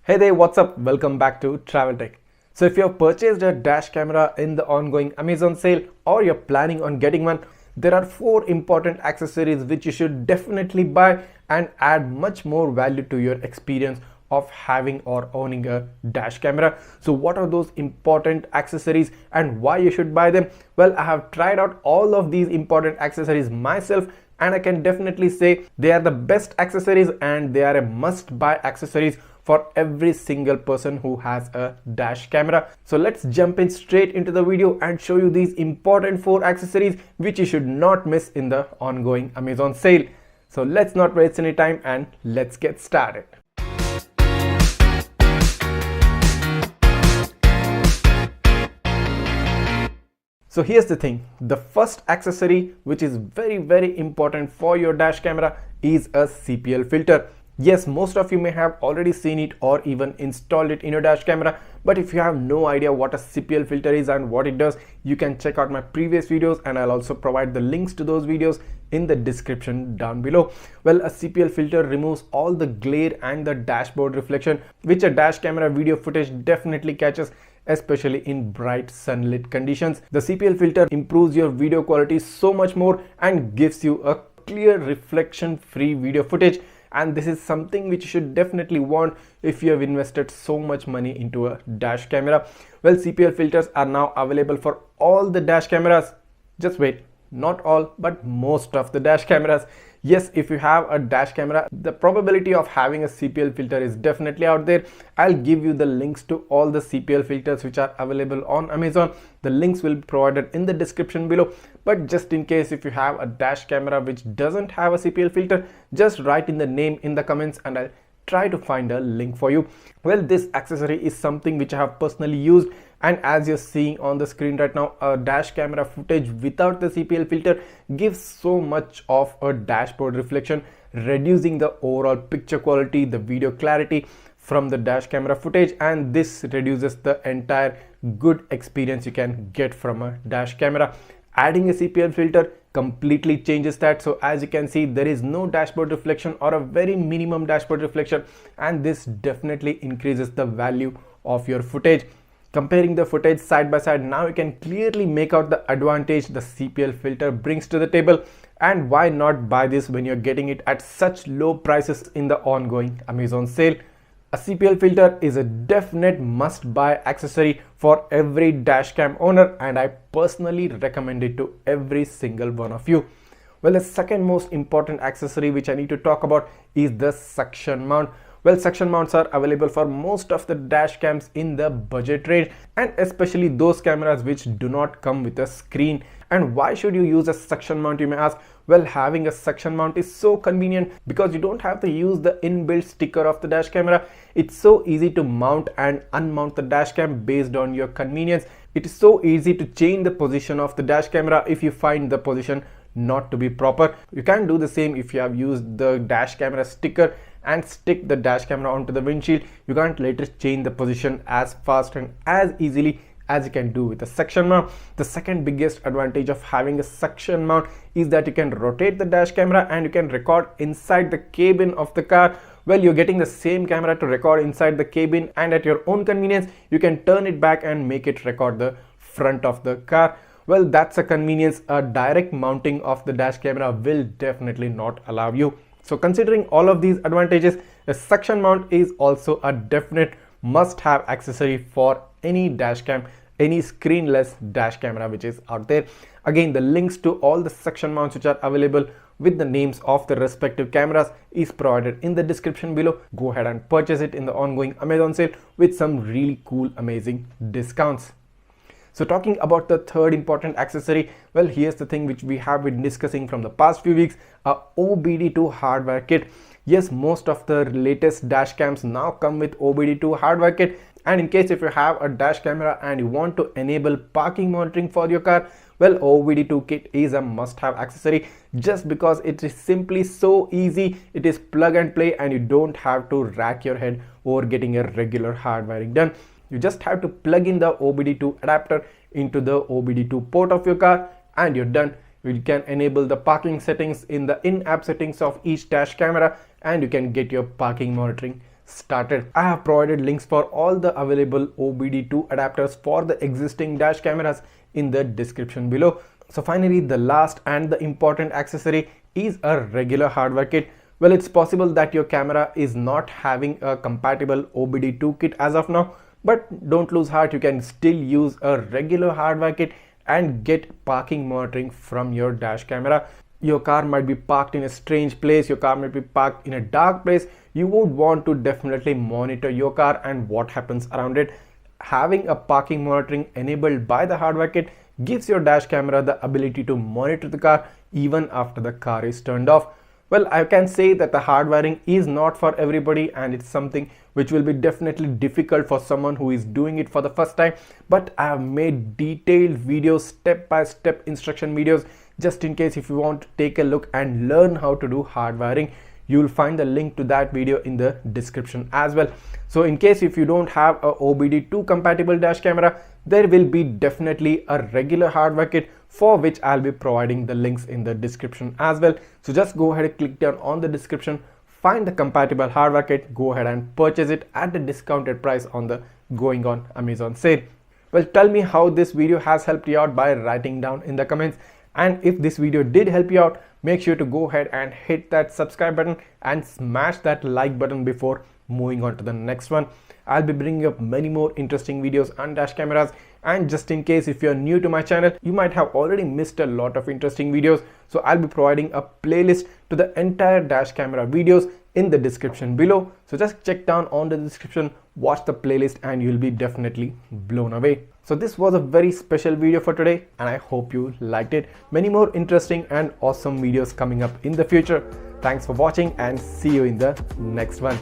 Hey there, what's up? Welcome back to Travel Tech. So if you have purchased a dash camera in the ongoing Amazon sale or you're planning on getting one, there are 4 important accessories which you should definitely buy and add much more value to your experience of having or owning a dash camera. So what are those important accessories and why you should buy them? Well, I have tried out all of these important accessories myself and I can definitely say they are the best accessories and they are a must-buy accessories for every single person who has a dash camera. So let's jump in straight into the video and show you these important 4 accessories which you should not miss in the ongoing Amazon sale. So let's not waste any time and let's get started. So here's the thing, the first accessory which is very important for your dash camera is a CPL filter. Yes, most of you may have already seen it or even installed it in your dash camera, but if you have no idea what a CPL filter is and what it does, you can check out my previous videos and I'll also provide the links to those videos in the description down below. Well, a CPL filter removes all the glare and the dashboard reflection which a dash camera video footage definitely catches, especially in bright sunlit conditions. The CPL filter improves your video quality so much more and gives you a clear reflection free video footage, and this is something which you should definitely want if you have invested so much money into a dash camera. Well, CPL filters are now available for all the dash cameras. Just wait, not all but most of the dash cameras. Yes, if you have a dash camera, the probability of having a CPL filter is definitely out there. I'll give you the links to all the CPL filters which are available on Amazon. The links will be provided in the description below. But just in case if you have a dash camera which doesn't have a CPL filter, just write in the name in the comments and I'll try to find a link for you. Well, this accessory is something which I have personally used, and as you're seeing on the screen right now, a dash camera footage without the CPL filter gives so much of a dashboard reflection, reducing the overall picture quality, the video clarity from the dash camera footage, and this reduces the entire good experience you can get from a dash camera. Adding a CPL filter completely changes that. So as you can see, there is no dashboard reflection or a very minimum dashboard reflection, and this definitely increases the value of your footage. Comparing the footage side by side, now you can clearly make out the advantage the CPL filter brings to the table, and why not buy this when you're getting it at such low prices in the ongoing Amazon sale. A CPL filter is a definite must-buy accessory for every dashcam owner, and I personally recommend it to every single one of you. Well, the second most important accessory which I need to talk about is the suction mount. Well, suction mounts are available for most of the dash cams in the budget range, and especially those cameras which do not come with a screen. And why should you use a suction mount, you may ask? Well, having a suction mount is so convenient because you don't have to use the inbuilt sticker of the dash camera. It's so easy to mount and unmount the dash cam based on your convenience. It is so easy to change the position of the dash camera if you find the position not to be proper. You can do the same if you have used the dash camera sticker and stick the dash camera onto the windshield. You can't later change the position as fast and as easily as you can do with a suction mount. The second biggest advantage of having a suction mount is that you can rotate the dash camera and you can record inside the cabin of the car. Well, you're getting the same camera to record inside the cabin, and at your own convenience you can turn it back and make it record the front of the car. Well, that's a convenience a direct mounting of the dash camera will definitely not allow you. So considering all of these advantages, a suction mount is also a definite must-have accessory for any dash cam, any screenless dash camera which is out there. Again, the links to all the suction mounts which are available with the names of the respective cameras is provided in the description below. Go ahead and purchase it in the ongoing Amazon sale with some really cool, amazing discounts. So talking about the third important accessory, well, here's the thing which we have been discussing from the past few weeks, a OBD2 hardware kit. Yes, most of the latest dash cams now come with OBD2 hardware kit, and in case if you have a dash camera and you want to enable parking monitoring for your car, well, OBD2 kit is a must-have accessory just because it is simply so easy. It is plug and play and you don't have to rack your head over getting a regular hardwiring done. You just have to plug in the OBD2 adapter into the OBD2 port of your car and you're done. You can enable the parking settings in the in-app settings of each dash camera and you can get your parking monitoring started. I have provided links for all the available OBD2 adapters for the existing dash cameras in the description below. So finally, the last and the important accessory is a regular hardware kit. Well, it's possible that your camera is not having a compatible OBD2 kit as of now, but don't lose heart, you can still use a regular hardware kit and get parking monitoring from your dash camera. Your car might be parked in a strange place, your car might be parked in a dark place. You would want to definitely monitor your car and what happens around it. Having a parking monitoring enabled by the hardware kit gives your dash camera the ability to monitor the car even after the car is turned off. Well, I can say that the hardwiring is not for everybody, and it's something which will be definitely difficult for someone who is doing it for the first time. But I have made detailed videos, step-by-step instruction videos, just in case if you want to take a look and learn how to do hardwiring. You'll find the link to that video in the description as well. So in case if you don't have a OBD2 compatible dash camera, there will be definitely a regular hardware kit for which I'll be providing the links in the description as well. So just go ahead and click down on the description, find the compatible hardware kit, go ahead and purchase it at the discounted price on the going on Amazon sale. Well, tell me how this video has helped you out by writing down in the comments. And if this video did help you out, make sure to go ahead and hit that subscribe button and smash that like button before moving on to the next one. I'll be bringing up many more interesting videos on dash cameras, and just in case if you're new to my channel, you might have already missed a lot of interesting videos. So I'll be providing a playlist to the entire dash camera videos in the description below. So just check down on the description, watch the playlist, and you'll be definitely blown away. So this was a very special video for today, and I hope you liked it. Many more interesting and awesome videos coming up in the future. Thanks for watching and see you in the next one.